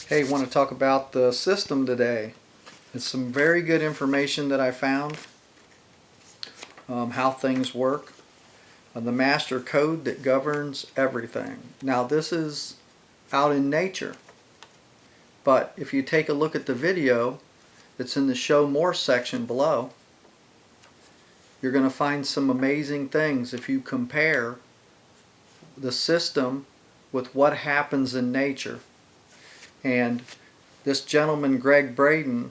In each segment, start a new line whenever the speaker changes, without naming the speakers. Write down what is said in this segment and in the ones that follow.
Hey, want to talk about the system today. It's some very good information that I found, how things work, the master code that governs everything. Now this is out in nature, but if you take a look at the video that's in the Show More section below, you're going to find some amazing things if you compare the system with what happens in nature. And this gentleman, Gregg Braden,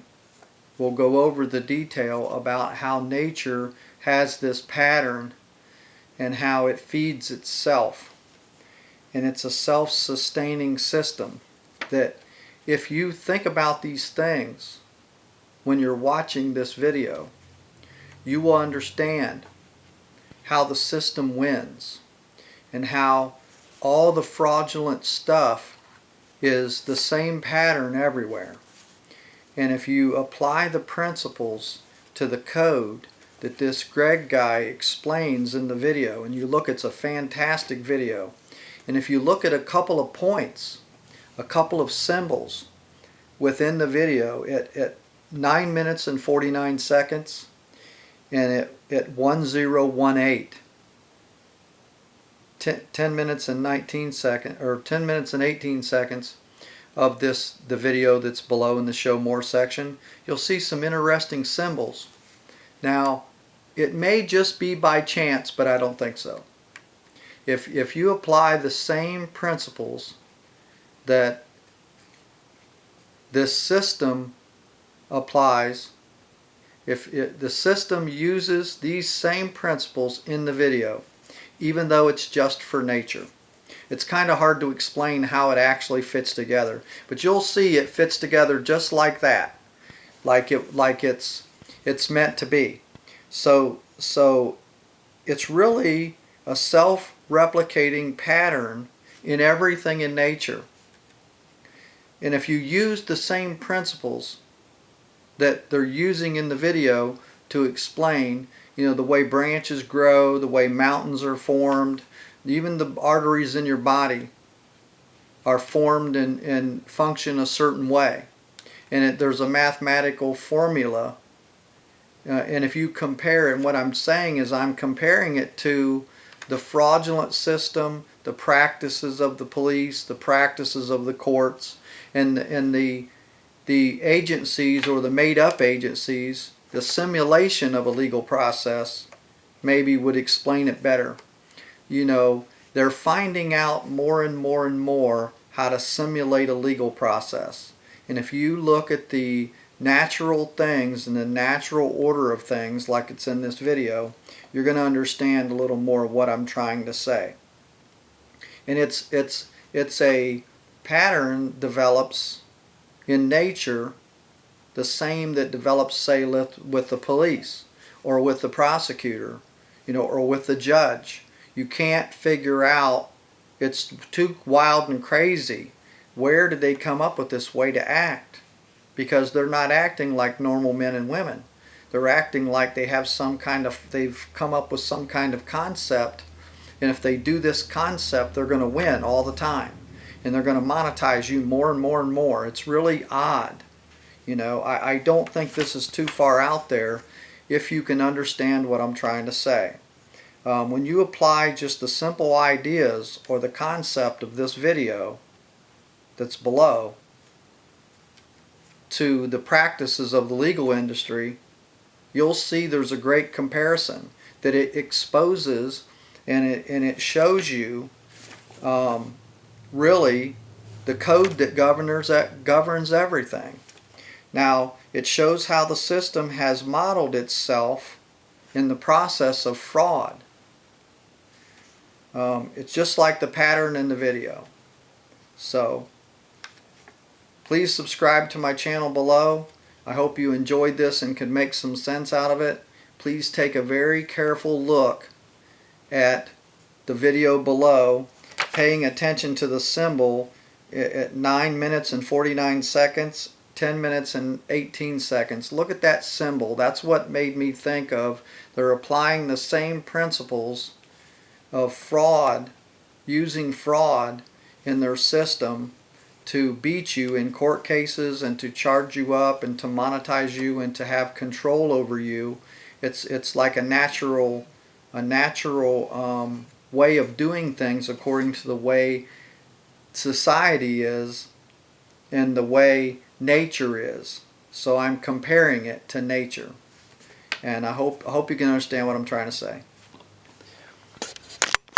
will go over the detail about how nature has this pattern and how it feeds itself. And it's a self-sustaining system that if you think about these things when you're watching this video, you will understand how the system wins and how all the fraudulent stuff is the same pattern everywhere. And if you apply the principles to the code that this Gregg guy explains in the video, and you look, it's a fantastic video. And if you look at a couple of points, a couple of symbols within the video at 9 minutes and 49 seconds and at 1018, 10 minutes and 19 seconds, or 10 minutes and 18 seconds of the video that's below in the Show More section, you'll see some interesting symbols. Now, it may just be by chance, but I don't think so. If you apply the same principles that this system applies, the system uses these same principles in the video, even though it's just for nature. It's kind of hard to explain how it actually fits together, but you'll see it fits together just like that, like it's meant to be. So it's really a self-replicating pattern in everything in nature. And if you use the same principles that they're using in the video to explain, the way branches grow, the way mountains are formed, even the arteries in your body are formed and function a certain way. And there's a mathematical formula. And if you compare it, and what I'm saying is I'm comparing it to the fraudulent system, the practices of the police, the practices of the courts, and the agencies or the made-up agencies. The simulation of a legal process maybe would explain it better. They're finding out more and more and more how to simulate a legal process. And if you look at the natural things and the natural order of things like it's in this video, you're going to understand a little more of what I'm trying to say. And it's a pattern develops in nature the same that develops, say, with the police or with the prosecutor, or with the judge. You can't figure out, it's too wild and crazy. Where did they come up with this way to act? Because they're not acting like normal men and women. They're acting like they have they've come up with some kind of concept, and if they do this concept, they're going to win all the time. And they're going to monetize you more and more and more. It's really odd. I don't think this is too far out there if you can understand what I'm trying to say. When you apply just the simple ideas or the concept of this video that's below to the practices of the legal industry, you'll see there's a great comparison, that it exposes and it shows you really the code that governs everything. Now, it shows how the system has modeled itself in the process of fraud. It's just like the pattern in the video. So, please subscribe to my channel below. I hope you enjoyed this and could make some sense out of it. Please take a very careful look at the video below, paying attention to the symbol at 9 minutes and 49 seconds, 10 minutes and 18 seconds. Look at that symbol. That's what made me think of they're applying the same principles of fraud, using fraud in their system to beat you in court cases and to charge you up and to monetize you and to have control over you. It's like a natural way of doing things according to the way society is and the way nature is. So I'm comparing it to nature. And I hope you can understand what I'm trying to say.